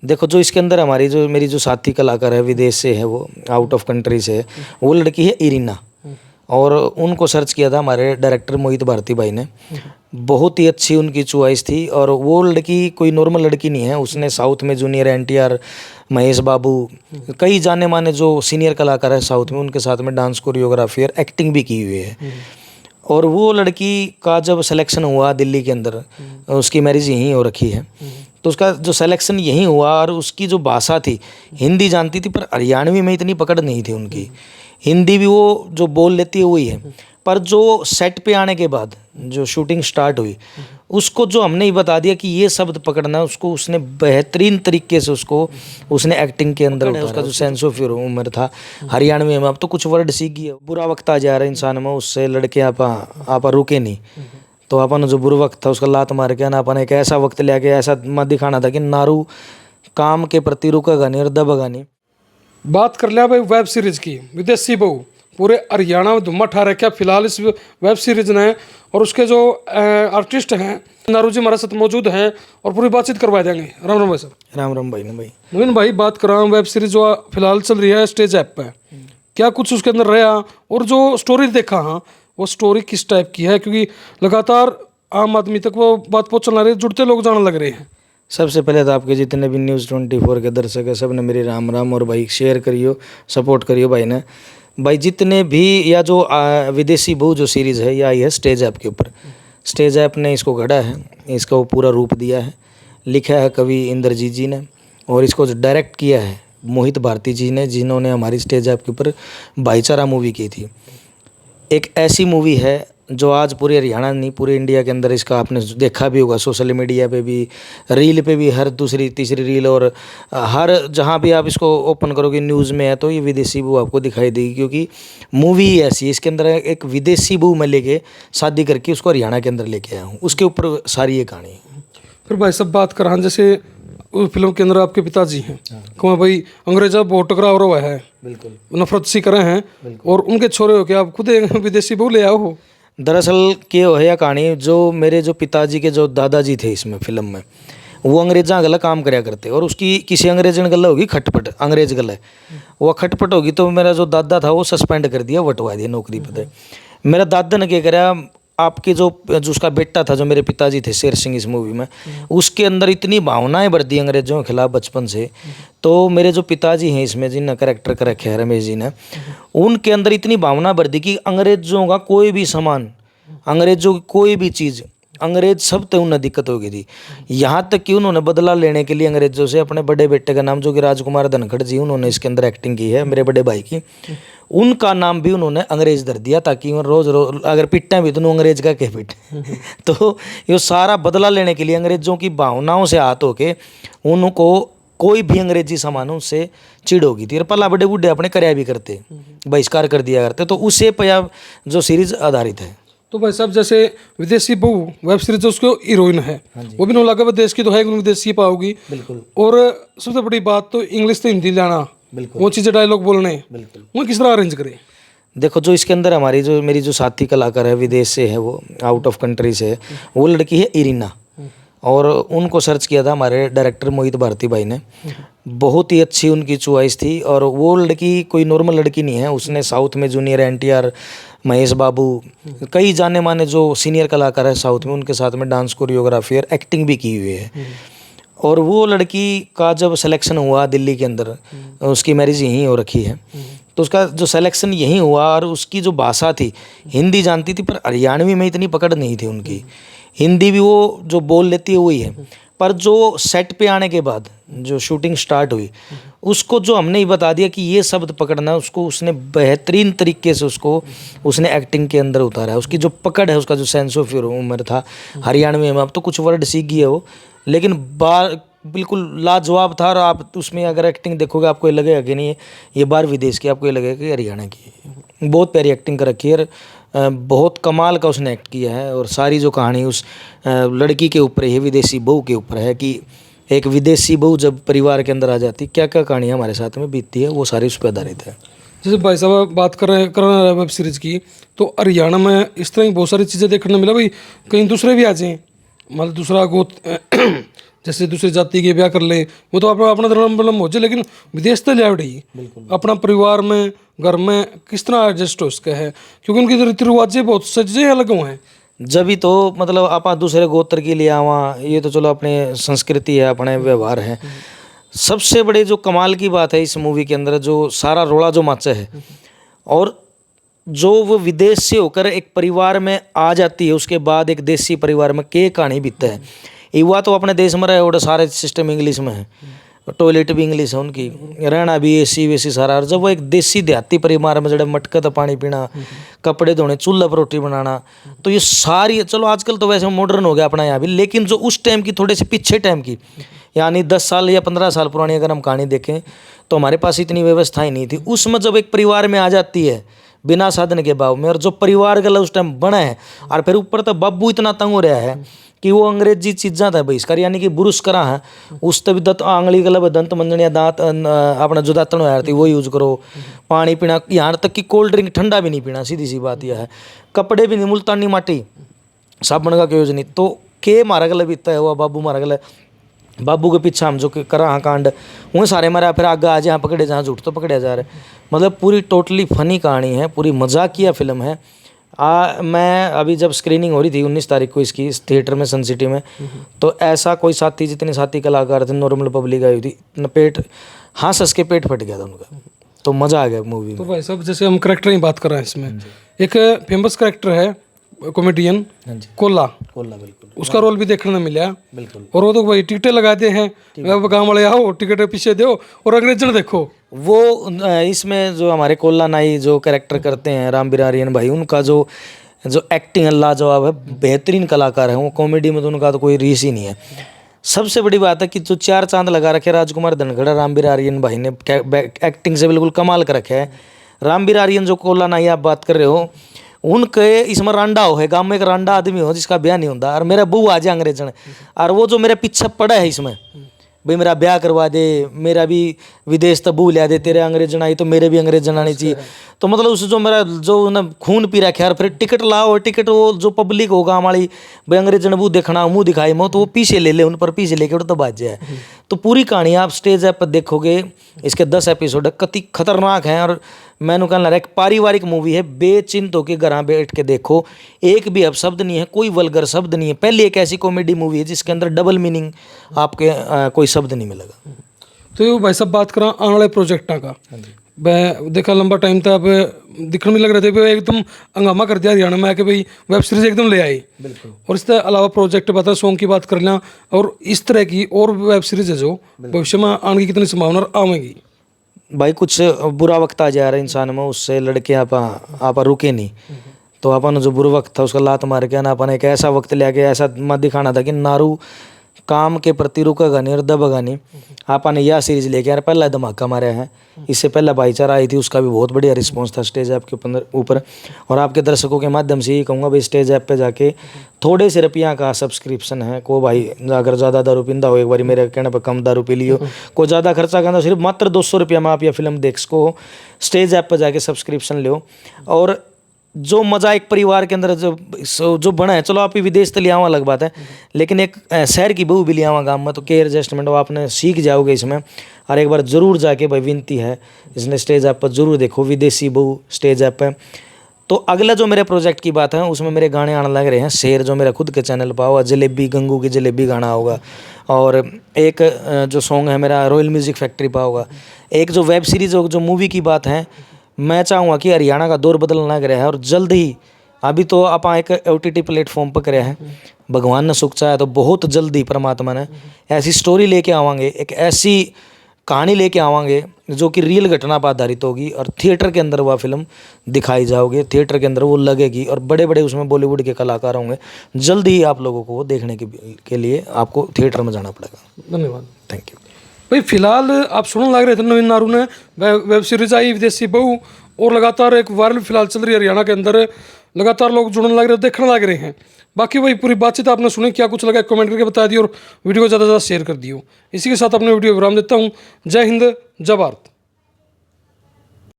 देखो जो इसके अंदर हमारी जो मेरी जो साथी कलाकार है विदेश से है, वो आउट ऑफ कंट्री से है, वो लड़की है इरीना। और उनको सर्च किया था हमारे डायरेक्टर मोहित भारती भाई ने। बहुत ही अच्छी उनकी चॉइस थी। और वो लड़की कोई नॉर्मल लड़की नहीं है, उसने साउथ में जूनियर NTR, महेश बाबू, कई जाने माने जो सीनियर कलाकार है साउथ में, उनके साथ में डांस कोरियोग्राफी और एक्टिंग भी की हुई है। और वो लड़की का जब सिलेक्शन हुआ दिल्ली के अंदर, उसकी मैरिज यहीं हो रखी है, तो उसका जो सिलेक्शन यहीं हुआ। और उसकी जो भाषा थी, हिंदी जानती थी पर हरियाणवी में इतनी पकड़ नहीं थी उनकी। हिंदी भी वो जो बोल लेती है वही है, पर जो सेट पे आने के बाद जो शूटिंग स्टार्ट हुई, उसको जो हमने ही बता दिया कि ये शब्द पकड़ना है, उसको उसने बेहतरीन तरीके से उसने एक्टिंग के अंदर उतारा। उसका जो सेंस ऑफ ह्यूमर था हरियाणवी में, अब तो कुछ वर्ड सीख गया। बुरा वक्त आ जा रहा है इंसान में, उससे लड़के आपा रुके नहीं। तो अपन जो बुरा वक्त था उसका लात मार के ना अपन एक ऐसा वक्त ले आके ऐसा मत दिखाना था कि नारू काम के प्रति रुकेगा नहीं और दबेगा नहीं। बात कर लिया भाई वेब सीरीज की, विदेशी बहू पूरे हरियाणा में धुम्मा ठा रखा फिलहाल इस वेब सीरीज ने। और उसके जो आर्टिस्ट हैं नारू जी हमारे साथ मौजूद हैं और पूरी बातचीत करवा देंगे। राम राम भाई साहब। राम राम भाई ने भाई। मोइन भाई बात कर रहा हूँ, वेब सीरीज जो फिलहाल चल रही है स्टेज ऐप पे, क्या कुछ उसके अंदर रहा और जो स्टोरी देखा हाँ वो स्टोरी किस टाइप की है? क्योंकि लगातार आम आदमी तक वो बात पहुँचना रही, जुड़ते लोग जाने लग रहे हैं। सबसे पहले तो आपके जितने भी News 24 के दर्शक है सब ने मेरी राम राम। और भाई शेयर करियो, सपोर्ट करियो भाई ने। भाई जितने भी या जो विदेशी बहू जो सीरीज़ है ये आई है स्टेज ऐप के ऊपर। स्टेज ऐप ने इसको गढ़ा है, इसका वो पूरा रूप दिया है। लिखा है कवि इंद्रजीत जी ने और इसको डायरेक्ट किया है मोहित भारती जी ने, जिन्होंने हमारी स्टेज ऐप के ऊपर भाईचारा मूवी की थी। एक ऐसी मूवी है जो आज पूरे हरियाणा नहीं पूरे इंडिया के अंदर इसका आपने देखा भी होगा, सोशल मीडिया पे भी, रील पे भी, हर दूसरी तीसरी रील और हर जहाँ भी आप इसको ओपन करोगे न्यूज़ में है तो ये विदेशी बहू आपको दिखाई देगी। क्योंकि मूवी ही ऐसी है, इसके अंदर एक विदेशी बहू मैं लेके शादी करके उसको हरियाणा के अंदर लेके आया हूँ, उसके ऊपर सारी ये कहानी है। फिर भाई सब बात कर जैसे उस फिल्म के अंदर आपके पिताजी हैं, कौन भाई अंग्रेजा बहुत टकराव रहा है, बिल्कुल नफरत सी करे हैं और उनके छोरे हो के आप खुद एक विदेशी बहू ले आओ हो। दरअसल के है यह कहानी, जो मेरे जो पिताजी के जो दादाजी थे इसमें फिल्म में, वो अंग्रेजा गला काम करया करते और उसकी किसी अंग्रेजन गला होगी खटपट, अंग्रेज गला वो खटपट होगी तो मेरा जो दादा था वो सस्पेंड कर दिया, वटवा दिया नौकरी पर। मेरा दादा ने क्या करा, आपके जो उसका बेटा था जो मेरे पिताजी थे शेर सिंह इस मूवी में, उसके अंदर इतनी भावनाएं बढ़ दी अंग्रेजों के खिलाफ बचपन से। तो मेरे जो पिताजी हैं इसमें जिनने कैरेक्टर कर रखे है रमेश जी ने, उनके अंदर इतनी भावना बढ़ दी कि अंग्रेजों का कोई भी सामान, अंग्रेजों की कोई भी चीज़, अंग्रेज सब तक उन्हें दिक्कत हो गई थी। यहाँ तक कि उन्होंने बदला लेने के लिए अंग्रेजों से अपने बड़े बेटे का नाम जो कि राजकुमार धनखड़ जी, उन्होंने इसके अंदर एक्टिंग की है मेरे बड़े भाई की, उनका नाम भी उन्होंने अंग्रेज धर दिया ताकि रोज रोज अगर पिट्टा भी तो अंग्रेज का कह पिट। तो ये सारा बदला लेने के लिए अंग्रेजों की भावनाओं से हाथ होके उनको कोई भी अंग्रेजी सामान उनसे चिड़ होगी थी और पला बड़े बूढ़े अपने कर्या भी करते, बहिष्कार कर दिया करते। तो उसे पर जो सीरीज आधारित है। तो भाई साहब जैसे विदेशी बहू वेब सीरीज उसको हीरोइन है, वो भी नो लगा देश की तो है विदेशी पाओगी। बिल्कुल। और सबसे बड़ी बात तो इंग्लिश तो हिंदी लाना, वो चीज़ें डायलॉग बोलने, वो किस तरह अरेंज करें? देखो जो इसके अंदर हमारी जो मेरी जो साथी कलाकार है विदेश से है, वो आउट ऑफ कंट्री से है, वो लड़की है इरीना। और उनको सर्च किया था हमारे डायरेक्टर मोहित भारती भाई ने। बहुत ही अच्छी उनकी चॉइस थी। और वो लड़की कोई नॉर्मल लड़की नहीं है, उसने साउथ में जूनियर NTR, महेश बाबू, कई जाने माने जो सीनियर कलाकार है साउथ में, उनके साथ में डांस कोरियोग्राफी और एक्टिंग भी की हुई है। और वो लड़की का जब सिलेक्शन हुआ दिल्ली के अंदर, उसकी मैरिज यहीं हो रखी है, तो उसका जो सिलेक्शन यहीं हुआ। और उसकी जो भाषा थी, हिंदी जानती थी पर हरियाणवी में इतनी पकड़ नहीं थी उनकी। हिंदी भी वो जो बोल लेती है वही है, पर जो सेट पे आने के बाद जो शूटिंग स्टार्ट हुई, उसको जो हमने ही बता दिया कि ये शब्द पकड़ना है, उसको उसने बेहतरीन तरीके से उसने एक्टिंग के अंदर उतारा है। उसकी जो पकड़ है, उसका जो सेंस ऑफ ह्यूमर था हरियाणवी में, अब तो कुछ वर्ड सीख गया वो, लेकिन बिल्कुल लाजवाब था। और आप उसमें अगर एक्टिंग देखोगे आपको ये लगेगा कि नहीं ये बाहर विदेश की, आपको ये लगेगा कि हरियाणा की। बहुत प्यारी एक्टिंग कर रखी है, बहुत कमाल का उसने एक्ट किया है। और सारी जो कहानी उस लड़की के ऊपर है, विदेशी बहू के ऊपर है कि एक विदेशी बहू जब परिवार के अंदर आ जाती क्या क्या कहानी हमारे साथ में बीतती है, वो सारी उस पर आधारित है। जैसे भाई साहब बात कर रहे वेब सीरीज की, तो हरियाणा में इस तरह की बहुत सारी चीज़ें देखने को मिला भाई, कहीं दूसरे भी आ जाएँ, मतलब दूसरा गोत जैसे दूसरी जाति के ब्याह कर ले, वो तो अपना अपना धर्म बलम हो जाए, लेकिन विदेश तो लिया उड़ी अपना परिवार में घर में किस तरह एडजस्ट हो सके है, क्योंकि उनकी रीति रिवाजें बहुत सजे अलग हुए हैं। जब ही तो मतलब आप दूसरे गोत्र के लिए आवा, ये तो चलो अपने संस्कृति है, अपने व्यवहार है। सबसे बड़े जो कमाल की बात है इस मूवी के अंदर, जो सारा रोड़ा जो माचा है और जो वो विदेश से होकर एक परिवार में आ जाती है, उसके बाद एक देसी परिवार में के कहानी बीतता है। युवा तो अपने देश में रहे और सारे सिस्टम इंग्लिश में है, टॉयलेट भी इंग्लिश है उनकी, रहना भी एसी वेसी सारा। और जब वो एक देसी देहाती परिवार में जड़े मटका पानी पीना, कपड़े धोने, चूल्हा पर रोटी बनाना, तो ये सारी, चलो आजकल तो वैसे मॉडर्न हो गया अपना यहाँ भी, लेकिन जो उस टाइम की थोड़े से पीछे टाइम की, यानी 10 साल या 15 साल पुरानी अगर हम कहानी देखें तो हमारे पास इतनी व्यवस्था ही नहीं थी। उसमें जब एक परिवार में आ जाती है बिना साधन के भाव में, और जो परिवार गला उस टाइम बना है, और फिर ऊपर तो बाबू इतना तंग हो रहा है कि वो अंग्रेजी चीज़ां था बहिष्कार, यानी कि बुरुश करा है उस तभी दंत आंगली गलब दंत मंजनिया दांत अपना जो दांतन हो थी वो यूज करो, पानी पीना, यहाँ तक कि कोल्ड ड्रिंक ठंडा भी नहीं पीना, सीधी सी बात यह है। कपड़े भी नहीं, मुल्तानी माटी साबुन का यूज नहीं। तो के मारा गला बीतता है हुआ बाबू मारा गला, बाबू के पीछे हम जो करा हाँ कांड वहीं सारे मारा, फिर आगे आज यहाँ पकड़े जहाँ झूठ तो पकड़े जा रहे। मतलब पूरी टोटली फनी कहानी है, पूरी मजाकिया फिल्म है। मैं अभी जब स्क्रीनिंग हो रही थी 19 तारीख को इसकी इस थिएटर में सन सिटी में, तो ऐसा कोई साथी, जितने साथी कलाकार थे, नॉर्मल पब्लिक आई थी, पेट हंस हंस के पेट फट गया था उनका, तो मज़ा आ गया मूवी में। तो भाई साहब जैसे हम करेक्टर की बात कर रहे हैं, इसमें एक फेमस करेक्टर है कॉमेडियन कोल्ला, बिल्कुल उसका रोल भी देखने में मिला बिल्कुल। और वो तो भाई टिकटें लगाते हैं, गाँव वाले आओ टिकट पीछे दो और अंग्रेजन देखो। वो इसमें जो हमारे कोल्ला नाई जो कैरेक्टर करते हैं रामबीर आर्यन भाई, उनका जो एक्टिंग लाजवाब है, बेहतरीन कलाकार है वो। कॉमेडी में तो उनका तो कोई रीस ही नहीं है। सबसे बड़ी बात है कि जो 4 चांद लगा रखे राजकुमार धनखड़, रामबीर आर्यन भाई ने एक्टिंग से बिल्कुल कमाल कर रखा है। रामबीर आर्यन जो कोल्ला नाई आप बात कर रहे हो, उनके इसमें रांडा हो है, गाँव में एक रांडा आदमी हो जिसका ब्याह नहीं होता, और मेरा बहू आ जाए अंग्रेजन, और वो जो मेरे पीछे पड़ा है इसमें, भाई मेरा ब्याह करवा दे, मेरा भी विदेश तक बहू लिया दे, तेरे अंग्रेजन आई तो मेरे भी अंग्रेजन आनी चाहिए। तो मतलब उस जो मेरा जो ना खून पी रखा है, फिर टिकट लाओ, टिकट वो जो पब्लिक होगा हमारी, भाई अंग्रेजन बहू देखना, मुँह दिखाई मो, तो वो पीछे ले ले, उन पर पीछे लेके तो बाज जाए। तो पूरी कहानी आप स्टेज ऐप पर देखोगे, इसके 10 एपिसोड कति खतरनाक हैं। और मैंने कहना एक पारिवारिक मूवी है, बेचिंत होकर घर बैठ के देखो, एक भी अपशब्द नहीं है, कोई वल्गर शब्द नहीं है। पहली एक ऐसी कॉमेडी मूवी है जिसके अंदर डबल मीनिंग आपके कोई शब्द नहीं मिलेगा। तो भाई साहब बात करा आने वाले प्रोजेक्टा का, मैं देखा लंबा टाइम था, अब दिखने में लग रहे थे भाई एकदम हंगामा कर दिया हरियाणा में आके, भाई वेब सीरीज एकदम ले आई। और इसके अलावा प्रोजेक्ट बता, सॉन्ग की बात कर लें, और इस तरह की और वेब सीरीज है जो भविष्य में आने की कितनी संभावना आवेगी? भाई कुछ बुरा वक्त आ जा रहा है इंसान में, उससे लड़के आप रुके नहीं, तो अपन जो बुरा वक्त था उसका लात मार के ना अपन एक ऐसा वक्त ले आके ऐसा मत दिखाना था कि नारू काम के प्रति रुकेगा नहीं और दबेगा नहीं। आपने यह सीरीज लेके यार पहला धमाका मारा है, इससे पहला भाईचारा आई थी, उसका भी बहुत बढ़िया रिस्पांस था स्टेज ऐप के ऊपर। और आपके दर्शकों के माध्यम से यही कहूँगा भाई, स्टेज ऐप पे जाके थोड़े से रुपया का सब्सक्रिप्शन है, को भाई अगर ज़्यादा दारू पींदा हो, एक बार मेरे कहने पर कम दारू पी लियो, को ज़्यादा खर्चा करना, सिर्फ मात्र 200 रुपया में आप यह फिल्म देख सको। स्टेज ऐप पर जाके सब्सक्रिप्शन लो, और जो मज़ा एक परिवार के अंदर जो बना है, चलो आप भी विदेश तो ले आवा अलग बात है, लेकिन एक शहर की बहू भी ले आवा गाँव में, तो के एडजस्टमेंट वो आपने सीख जाओगे इसमें। और एक बार ज़रूर जाके भाई विनती है, इसने स्टेज ऐप पर ज़रूर देखो, विदेशी बहू स्टेज ऐप पर। तो अगला जो मेरे प्रोजेक्ट की बात है, उसमें मेरे गाने आने लग रहे हैं। शेर जो मेरा खुद के चैनल पर होगा, जलेबी गंगू की जलेबी गाना होगा, और एक जो सॉन्ग है मेरा रॉयल म्यूज़िक फैक्ट्री पर होगा। एक जो वेब सीरीज़ जो मूवी की बात है, मैं चाहूँगा कि हरियाणा का दौर बदलना लग रहा है, और जल्द ही, अभी तो आप एक OTT प्लेटफॉर्म पर करे हैं, भगवान ने सुख चाहे तो बहुत जल्दी परमात्मा ने ऐसी स्टोरी लेके आवांगे, एक ऐसी कहानी लेके आवांगे जो कि रियल घटना पर आधारित होगी, और थिएटर के अंदर वह फिल्म दिखाई जाओगे, थिएटर के अंदर वो लगेगी, और बड़े बड़े उसमें बॉलीवुड के कलाकार होंगे। जल्द ही आप लोगों को वो देखने के लिए आपको थिएटर में जाना पड़ेगा। धन्यवाद। थैंक यू भाई फिलहाल आप सुनने लग रहे थे नवीन नारू ने वेब सीरीज आई विदेशी बहू, और लगातार एक वायरल फिलहाल चल रही है हरियाणा के अंदर, लगातार लोग जुड़ने लग रहे, देखने लग रहे हैं। बाकी वही पूरी बातचीत आपने सुनी, क्या कुछ लगा कमेंट करके बता दियो, और वीडियो को ज़्यादा से ज़्यादा शेयर कर दियो। इसी के साथ अपने वीडियो विराम देता हूँ। जय हिंद, जय भारत।